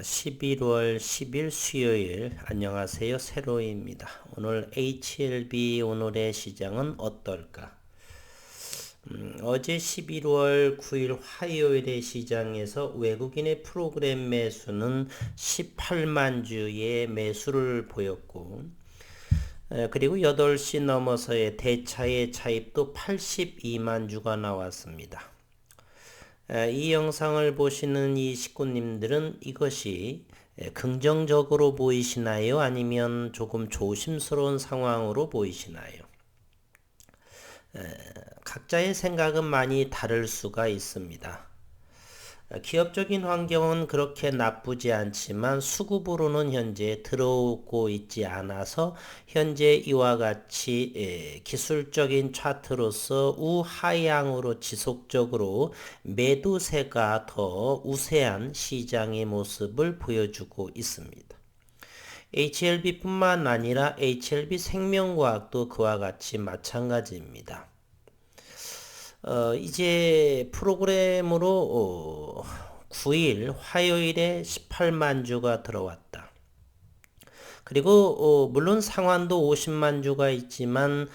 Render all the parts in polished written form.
(11월 10일) 수요일. 안녕하세요, 세로이입니다. 오늘 HLB 오늘의 시장은 어떨까? 어제 11월 9일 화요일의 시장에서 외국인의 프로그램 매수는 18만 주의 매수를 보였고, 그리고 8시 넘어서의 대차의 차입도 82만 주가 나왔습니다. 이 영상을 보시는 이 식구님들은 이것이 긍정적으로 보이시나요? 아니면 조금 조심스러운 상황으로 보이시나요? 각자의 생각은 많이 다를 수가 있습니다. 기업적인 환경은 그렇게 나쁘지 않지만 수급으로는 현재 들어오고 있지 않아서 현재 이와 같이 기술적인 차트로서 우하향으로 지속적으로 매도세가 더 우세한 시장의 모습을 보여주고 있습니다. HLB뿐만 아니라 HLB생명과학도 그와 같이 마찬가지입니다. 이제 프로그램으로 9일 화요일에 18만 주가 들어왔다. 그리고 물론 상환도 50만 주가 있지만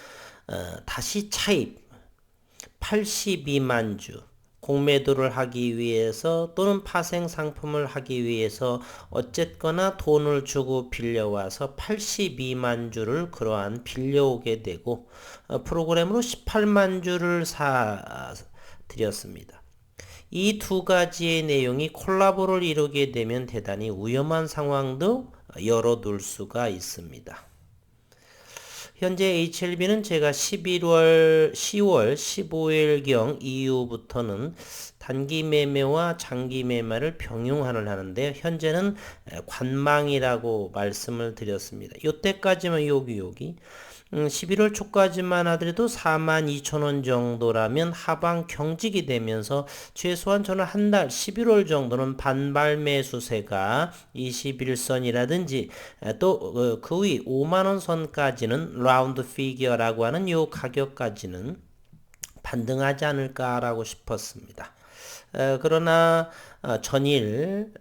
다시 차입 82만 주 공매도를 하기 위해서 또는 파생 상품을 하기 위해서 어쨌거나 돈을 주고 빌려와서 82만 주를 그러한 빌려오게 되고 프로그램으로 18만 주를 사드렸습니다. 이 두 가지의 내용이 콜라보를 이루게 되면 대단히 위험한 상황도 열어둘 수가 있습니다. 현재 HLB는 제가 10월 15일경 이후부터는 단기 매매와 장기 매매를 병용을 하는데 현재는 관망이라고 말씀을 드렸습니다. 이때까지만 여기 11월 초까지만 하더라도 42,000원 정도라면 하방 경직이 되면서 최소한 저는 한 달 11월 정도는 반발 매수세가 21선이라든지 또 그 위 5만원 선까지는 라운드 피겨라고 하는 요 가격까지는 반등하지 않을까라고 싶었습니다. 그러나 전일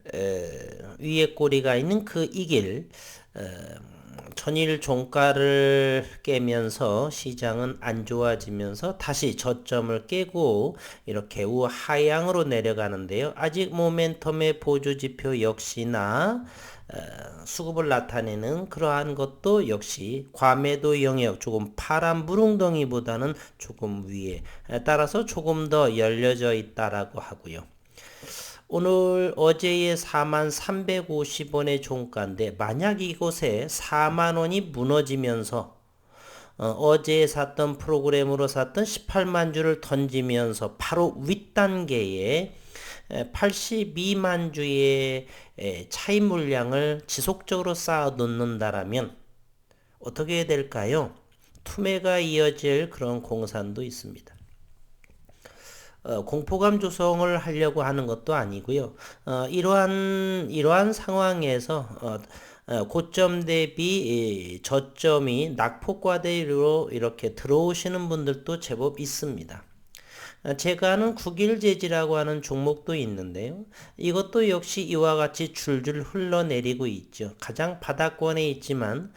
위에 꼬리가 있는 그 이길 전일 종가를 깨면서 시장은 안 좋아지면서 다시 저점을 깨고 이렇게 우하향으로 내려가는데요. 아직 모멘텀의 보조지표 역시나 수급을 나타내는 그러한 것도 역시 과매도 영역 조금 파란 부릉덩이보다는 조금 위에 따라서 조금 더 열려져 있다라고 하고요. 오늘 어제의 43,350원의 종가인데 만약 이곳에 4만원이 무너지면서 어제 샀던 프로그램으로 샀던 18만 주를 던지면서 바로 윗단계에 82만 주의 차입 물량을 지속적으로 쌓아 놓는다라면 어떻게 될까요? 투매가 이어질 그런 공산도 있습니다. 공포감 조성을 하려고 하는 것도 아니고요. 이러한 상황에서 고점 대비 저점이 낙폭과대로 이렇게 들어오시는 분들도 제법 있습니다. 제가 아는 국일재지라고 하는 종목도 있는데요. 이것도 역시 이와 같이 줄줄 흘러내리고 있죠. 가장 바닥권에 있지만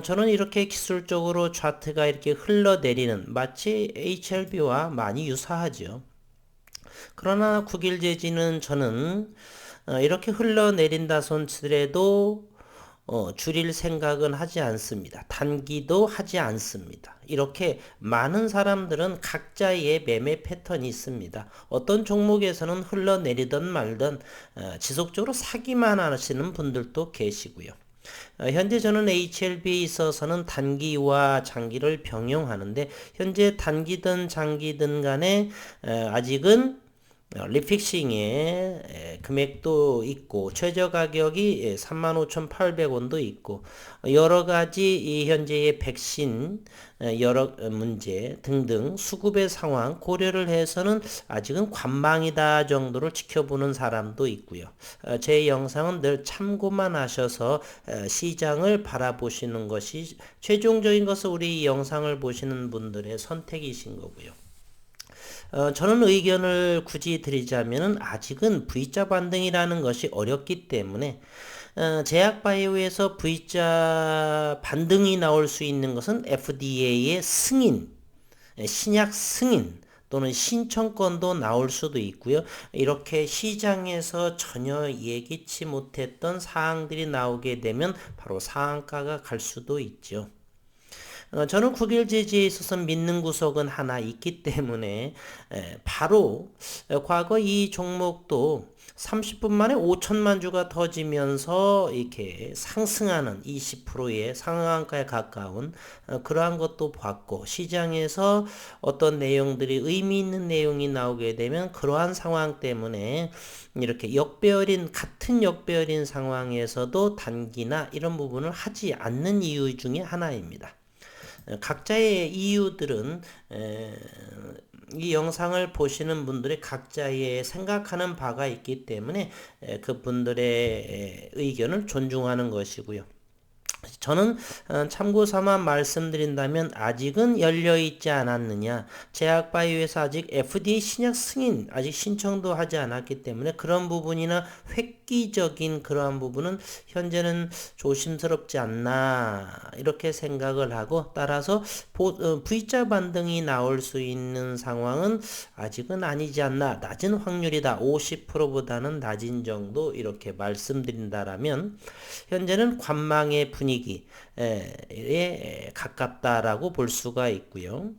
저는 이렇게 기술적으로 차트가 이렇게 흘러내리는 마치 HLB와 많이 유사하죠. 그러나 국일재지는 저는 이렇게 흘러내린다 손치더라도 줄일 생각은 하지 않습니다. 단기도 하지 않습니다. 이렇게 많은 사람들은 각자의 매매 패턴이 있습니다. 어떤 종목에서는 흘러내리든 말든 지속적으로 사기만 하시는 분들도 계시고요. 현재 저는 HLB에 있어서는 단기와 장기를 병용하는데 현재 단기든 장기든 간에 아직은 리픽싱의 금액도 있고 최저 가격이 35,800원도 있고 여러 가지 이 현재의 백신 여러 문제 등등 수급의 상황 고려를 해서는 아직은 관망이다 정도를 지켜보는 사람도 있고요. 제 영상은 늘 참고만 하셔서 시장을 바라보시는 것이 최종적인 것은 우리 이 영상을 보시는 분들의 선택이신 거고요. 저는 의견을 굳이 드리자면은 아직은 V자 반등이라는 것이 어렵기 때문에 제약바이오에서 V자 반등이 나올 수 있는 것은 FDA의 승인, 신약 승인 또는 신청권도 나올 수도 있고요. 이렇게 시장에서 전혀 예기치 못했던 사항들이 나오게 되면 바로 상한가가 갈 수도 있죠. 저는 국일제지에 있어서 믿는 구석은 하나 있기 때문에 바로 과거 이 종목도 30분 만에 5천만 주가 터지면서 이렇게 상승하는 20%의 상한가에 가까운 그러한 것도 봤고 시장에서 어떤 내용들이 의미 있는 내용이 나오게 되면 그러한 상황 때문에 이렇게 같은 역배열인 상황에서도 단기나 이런 부분을 하지 않는 이유 중에 하나입니다. 각자의 이유들은 이 영상을 보시는 분들이 각자의 생각하는 바가 있기 때문에 그분들의 의견을 존중하는 것이고요. 저는 참고 삼아 말씀드린다면 아직은 열려있지 않았느냐. 제약바이오에서 아직 FDA 신약 승인 아직 신청도 하지 않았기 때문에 그런 부분이나 획기적인 그러한 부분은 현재는 조심스럽지 않나 이렇게 생각을 하고 따라서 V자 반등이 나올 수 있는 상황은 아직은 아니지 않나. 낮은 확률이다. 50%보다는 낮은 정도 이렇게 말씀드린다라면 현재는 관망의 분위기에 가깝다라고 볼 수가 있고요.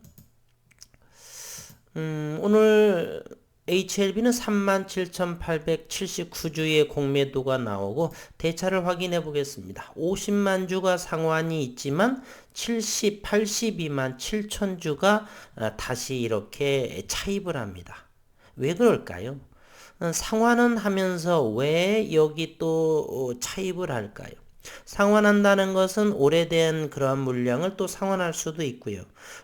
오늘 HLB는 37,879주의 공매도가 나오고 대차를 확인해 보겠습니다. 50만 주가 상환이 있지만 82만 7천 주가 다시 이렇게 차입을 합니다. 왜 그럴까요? 상환은 하면서 왜 여기 또 차입을 할까요? 상환한다는 것은 오래된 그러한 물량을 또 상환할 수도 있고요.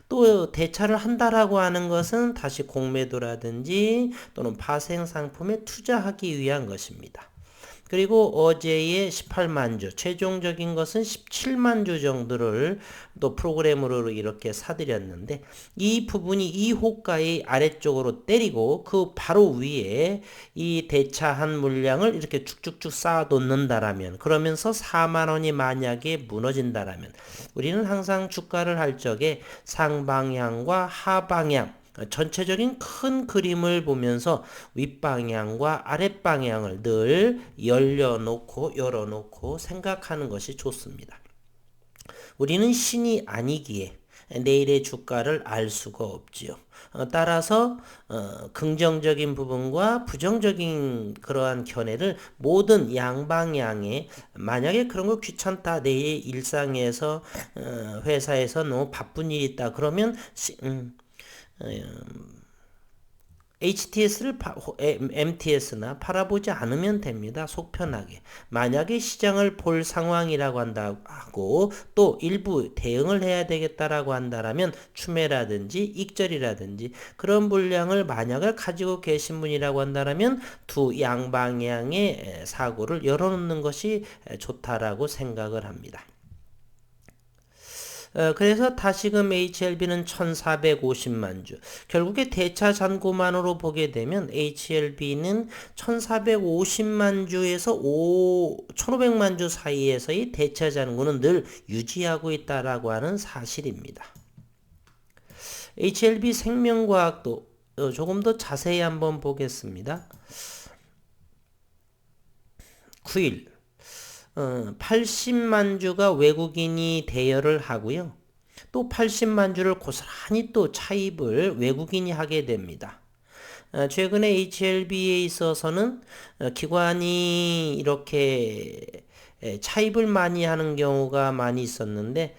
또 대차를 한다라고 하는 것은 다시 공매도라든지 또는 파생 상품에 투자하기 위한 것입니다. 그리고 어제의 18만 주, 최종적인 것은 17만 주 정도를 또 프로그램으로 이렇게 사들였는데 이 부분이 이 호가의 아래쪽으로 때리고 그 바로 위에 이 대차한 물량을 이렇게 쭉쭉쭉 쌓아 놓는다라면 그러면서 4만 원이 만약에 무너진다라면 우리는 항상 주가를 할 적에 상방향과 하방향 전체적인 큰 그림을 보면서 윗방향과 아랫방향을 늘 열어놓고 생각하는 것이 좋습니다. 우리는 신이 아니기에 내일의 주가를 알 수가 없지요. 따라서 긍정적인 부분과 부정적인 그러한 견해를 모든 양방향에 만약에 그런 거 귀찮다 내일 일상에서 회사에서 너무 바쁜 일이 있다 그러면 HTS를 MTS나 팔아보지 않으면 됩니다. 속 편하게. 만약에 시장을 볼 상황이라고 한다고 또 일부 대응을 해야 되겠다라고 한다라면 추매라든지 익절이라든지 그런 물량을 만약에 가지고 계신 분이라고 한다라면 두 양방향의 사고를 열어놓는 것이 좋다라고 생각을 합니다. 그래서 다시금 HLB는 1450만 주. 결국에 대차 잔고만으로 보게 되면 HLB는 1450만 주에서 1500만 주 사이에서의 대차 잔고는 늘 유지하고 있다라고 하는 사실입니다. HLB 생명과학도 조금 더 자세히 한번 보겠습니다. 9일 80만 주가 외국인이 대여를 하고요. 또 80만 주를 고스란히 또 차입을 외국인이 하게 됩니다. 최근에 HLB에 있어서는 기관이 이렇게 차입을 많이 하는 경우가 많이 있었는데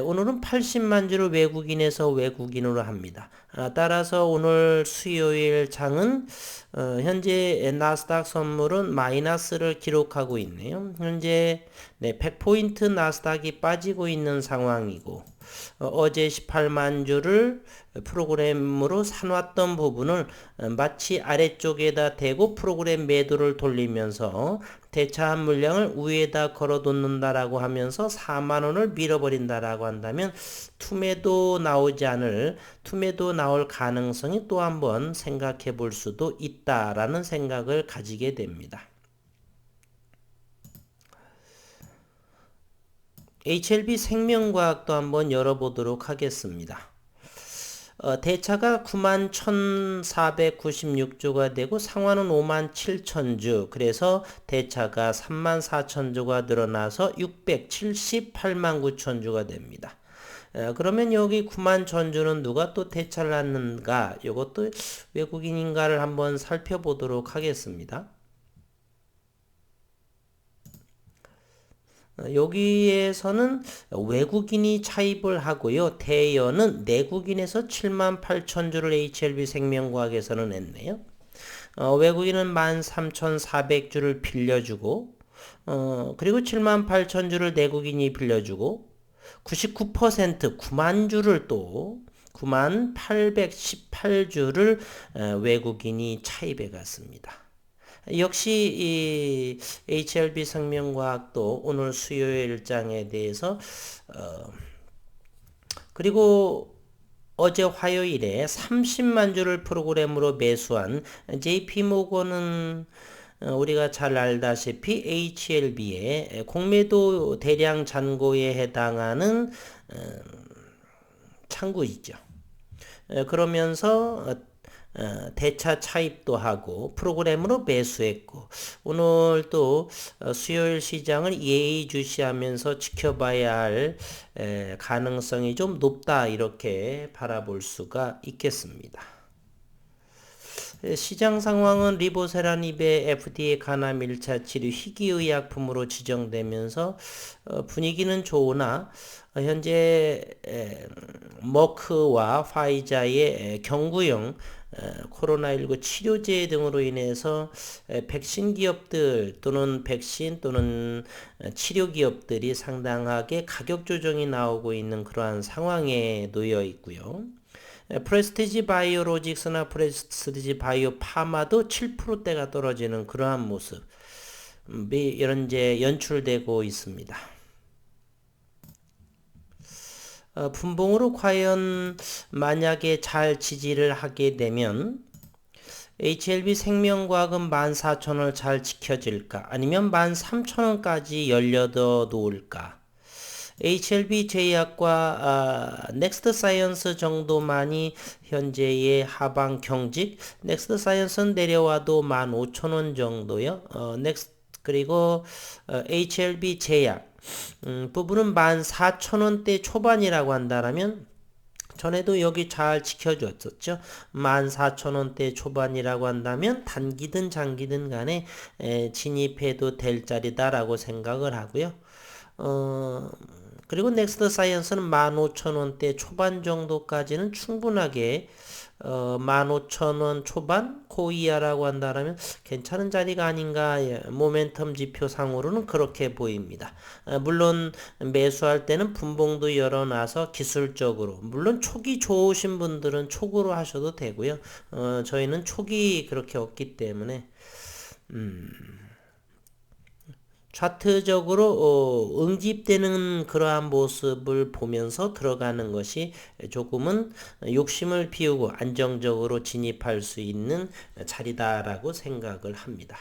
오늘은 80만 주를 외국인에서 외국인으로 합니다. 따라서 오늘 수요일 장은 현재 나스닥 선물은 마이너스를 기록하고 있네요. 현재 100포인트 나스닥이 빠지고 있는 상황이고 어제 18만 주를 프로그램으로 사놨던 부분을 마치 아래쪽에다 대고 프로그램 매도를 돌리면서 대차한 물량을 위에다 걸어놓는다라고 하면서 4만 원을 밀어버린다라고 한다면 투매도 나올 가능성이 또 한번 생각해 볼 수도 있다라는 생각을 가지게 됩니다. HLB 생명과학도 한번 열어보도록 하겠습니다. 대차가 91,496주가 되고 상환은 57,000주, 그래서 대차가 34,000주가 늘어나서 678만 9천주가 됩니다. 그러면 여기 91,000주는 누가 또 대차를 했는가? 이것도 외국인인가를 한번 살펴보도록 하겠습니다. 여기에서는 외국인이 차입을 하고요. 대여는 내국인에서 78,000주를 HLB 생명과학에서는 했네요. 외국인은 13,400주를 빌려주고 그리고 78,000주를 내국인이 빌려주고 99% 9만 주를 또 9818주를 외국인이 차입해 갔습니다. 역시 이 HLB 생명과학도 오늘 수요일 일정에 대해서 그리고 어제 화요일에 30만 주를 프로그램으로 매수한 JP모건은 우리가 잘 알다시피 HLB의 공매도 대량 잔고에 해당하는 창구이죠. 그러면서 대차 차입도 하고 프로그램으로 매수했고 오늘 또 수요일 시장을 예의주시하면서 지켜봐야 할 가능성이 좀 높다 이렇게 바라볼 수가 있겠습니다. 시장 상황은 리보세라닙의 FDA 간암 1차 치료 희귀의약품으로 지정되면서 분위기는 좋으나 현재 머크와 파이자의 경구용 코로나19 치료제 등으로 인해서 백신 기업들 또는 치료 기업들이 상당하게 가격 조정이 나오고 있는 그러한 상황에 놓여 있고요. 프레스티지 바이오로직스나 프레스티지 바이오 파마도 7%대가 떨어지는 그러한 모습이 현재 연출되고 있습니다. 분봉으로 과연 만약에 잘 지지를 하게 되면 HLB 생명과학은 14,000원을 잘 지켜질까? 아니면 13,000원까지 열려더 놓을까? HLB 제약과 넥스트 사이언스 정도만이 현재의 하방 경직. 넥스트 사이언스는 내려와도 15,000원 정도요. 그리고 HLB 제약 부분은 14,000원대 초반이라고 한다면 전에도 여기 잘 지켜줬었죠. 14,000원대 초반이라고 한다면 단기든 장기든 간에 진입해도 될 자리다라고 생각을 하고요. 그리고 넥스트 사이언스는 15,000원대 초반 정도까지는 충분하게 15,000원 초반 고이하라고 한다면 괜찮은 자리가 아닌가. 모멘텀 지표상으로는 그렇게 보입니다. 물론 매수할 때는 분봉도 열어놔서 기술적으로 물론 촉이 좋으신 분들은 촉으로 하셔도 되고요. 저희는 촉이 그렇게 없기 때문에 차트적으로 응집되는 그러한 모습을 보면서 들어가는 것이 조금은 욕심을 피우고 안정적으로 진입할 수 있는 자리다라고 생각을 합니다.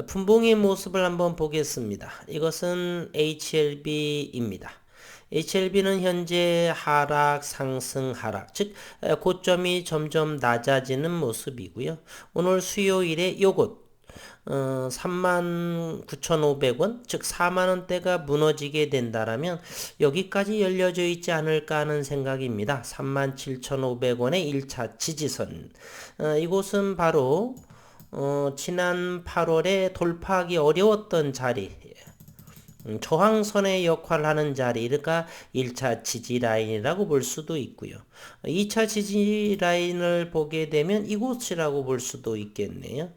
분봉의 모습을 한번 보겠습니다. 이것은 HLB입니다. HLB는 현재 하락, 상승, 하락, 즉 고점이 점점 낮아지는 모습이고요. 오늘 수요일에 요것 39,500원, 즉 4만원대가 무너지게 된다라면 여기까지 열려져 있지 않을까 하는 생각입니다. 37,500원의 1차 지지선. 이곳은 바로 지난 8월에 돌파하기 어려웠던 자리, 저항선의 역할을 하는 자리가 1차 지지 라인이라고 볼 수도 있고요. 2차 지지 라인을 보게 되면 이곳이라고 볼 수도 있겠네요.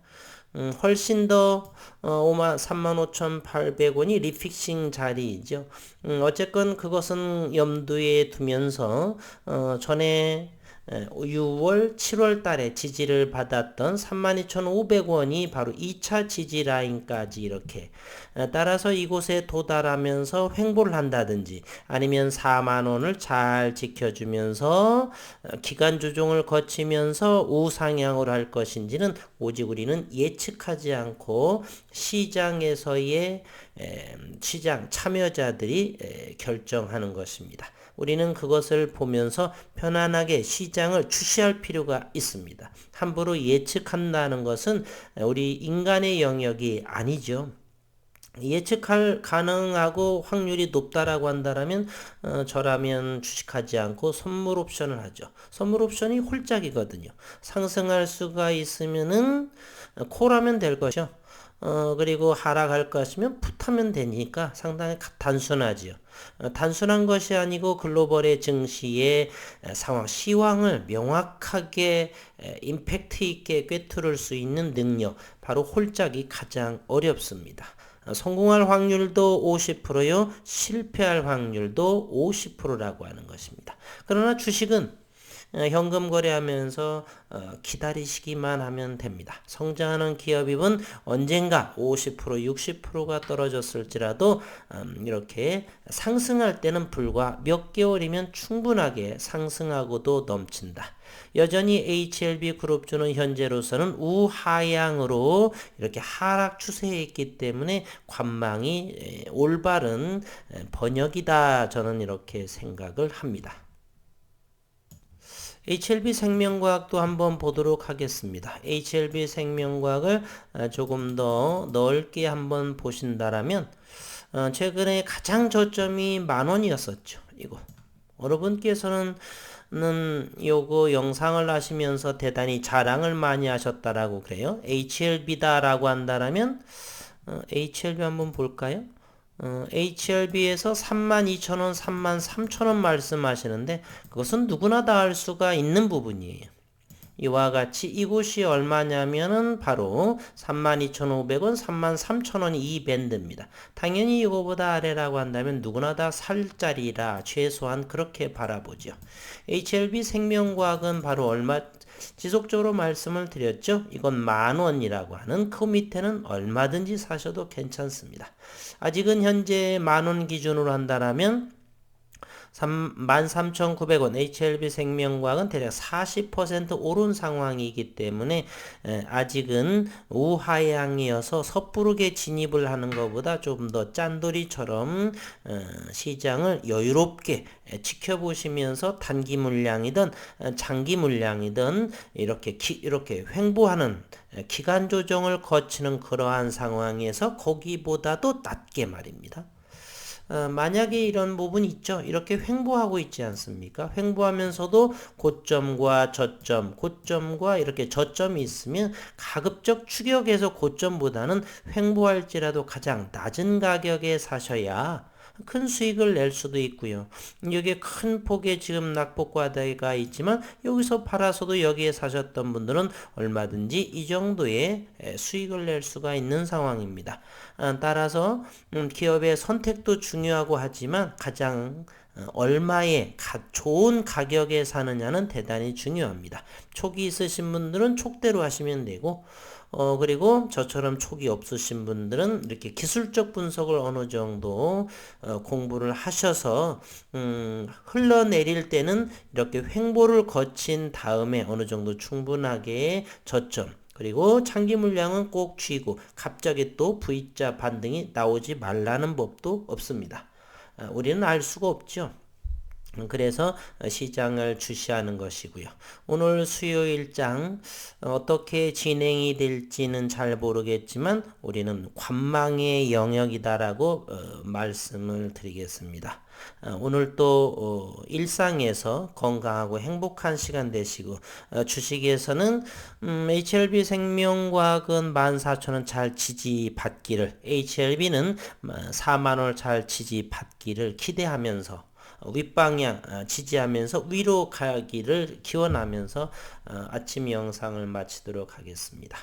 훨씬 더 35,800원이 리픽싱 자리이죠. 어쨌건 그것은 염두에 두면서 전에 6월, 7월 달에 지지를 받았던 32,500원이 바로 2차 지지 라인까지 이렇게 따라서 이곳에 도달하면서 횡보를 한다든지 아니면 4만 원을 잘 지켜주면서 기간 조정을 거치면서 우상향으로 할 것인지는 오직 우리는 예측하지 않고 시장에서의 시장 참여자들이 결정하는 것입니다. 우리는 그것을 보면서 편안하게 시장을 주시할 필요가 있습니다. 함부로 예측한다는 것은 우리 인간의 영역이 아니죠. 예측할 가능하고 확률이 높다라고 한다면 저라면 주식하지 않고 선물 옵션을 하죠. 선물 옵션이 홀짝이거든요. 상승할 수가 있으면은 콜하면 될 것이요. 그리고 하락할 것이면 풋하면 되니까 상당히 단순하지요. 단순한 것이 아니고 글로벌의 증시의 상황, 시황을 명확하게 임팩트 있게 꿰뚫을 수 있는 능력, 바로 홀짝이 가장 어렵습니다. 성공할 확률도 50%요, 실패할 확률도 50%라고 하는 것입니다. 그러나 주식은 현금 거래하면서 기다리시기만 하면 됩니다. 성장하는 기업입은 언젠가 50%, 60%가 떨어졌을지라도 이렇게 상승할 때는 불과 몇 개월이면 충분하게 상승하고도 넘친다. 여전히 HLB 그룹주는 현재로서는 우하향으로 이렇게 하락 추세에 있기 때문에 관망이 올바른 번역이다. 저는 이렇게 생각을 합니다. HLB 생명과학도 한번 보도록 하겠습니다. HLB 생명과학을 조금 더 넓게 한번 보신다라면 최근에 가장 저점이 10,000원이었었죠. 이거 여러분께서는 요거 영상을 하시면서 대단히 자랑을 많이 하셨다라고 그래요. HLB다라고 한다라면 HLB 한번 볼까요? HLB에서 32,000원, 33,000원 말씀하시는데 그것은 누구나 다 알 수가 있는 부분이에요. 이와 같이 이곳이 얼마냐면은 바로 32,500원, 33,000원이 이 밴드입니다. 당연히 이거보다 아래라고 한다면 누구나 다 살 자리라 최소한 그렇게 바라보죠. HLB 생명과학은 바로 얼마 지속적으로 말씀을 드렸죠. 이건 10,000원이라고 하는 그 밑에는 얼마든지 사셔도 괜찮습니다. 아직은 현재 10,000원 기준으로 한다면 13,900원 HLB 생명과학은 대략 40% 오른 상황이기 때문에 아직은 우하향이어서 섣부르게 진입을 하는 것보다 좀 더 짠돌이처럼 시장을 여유롭게 지켜보시면서 단기 물량이든 장기 물량이든 이렇게 횡보하는 기간 조정을 거치는 그러한 상황에서 거기보다도 낮게 말입니다. 만약에 이런 부분이 있죠. 이렇게 횡보하고 있지 않습니까? 횡보하면서도 고점과 저점, 고점과 이렇게 저점이 있으면 가급적 추격해서 고점보다는 횡보할지라도 가장 낮은 가격에 사셔야 큰 수익을 낼 수도 있고요. 여기에 큰 폭의 지금 낙폭과대가 있지만 여기서 팔아서도 여기에 사셨던 분들은 얼마든지 이 정도의 수익을 낼 수가 있는 상황입니다. 따라서 기업의 선택도 중요하고 하지만 가장 얼마에 좋은 가격에 사느냐는 대단히 중요합니다. 촉이 있으신 분들은 촉대로 하시면 되고 그리고 저처럼 촉이 없으신 분들은 이렇게 기술적 분석을 어느 정도 공부를 하셔서 흘러내릴 때는 이렇게 횡보를 거친 다음에 어느 정도 충분하게 저점 그리고 장기 물량은 꼭 쥐고 갑자기 또 V자 반등이 나오지 말라는 법도 없습니다. 우리는 알 수가 없죠. 그래서 시장을 주시하는 것이고요. 오늘 수요일장 어떻게 진행이 될지는 잘 모르겠지만 우리는 관망의 영역이다라고 말씀을 드리겠습니다. 오늘 또 일상에서 건강하고 행복한 시간 되시고 주식에서는 HLB 생명과학은 14,000원 잘 지지받기를, HLB는 4만 원 잘 지지받기를 기대하면서 윗방향 지지하면서 위로 가기를 기원하면서 아침 영상을 마치도록 하겠습니다.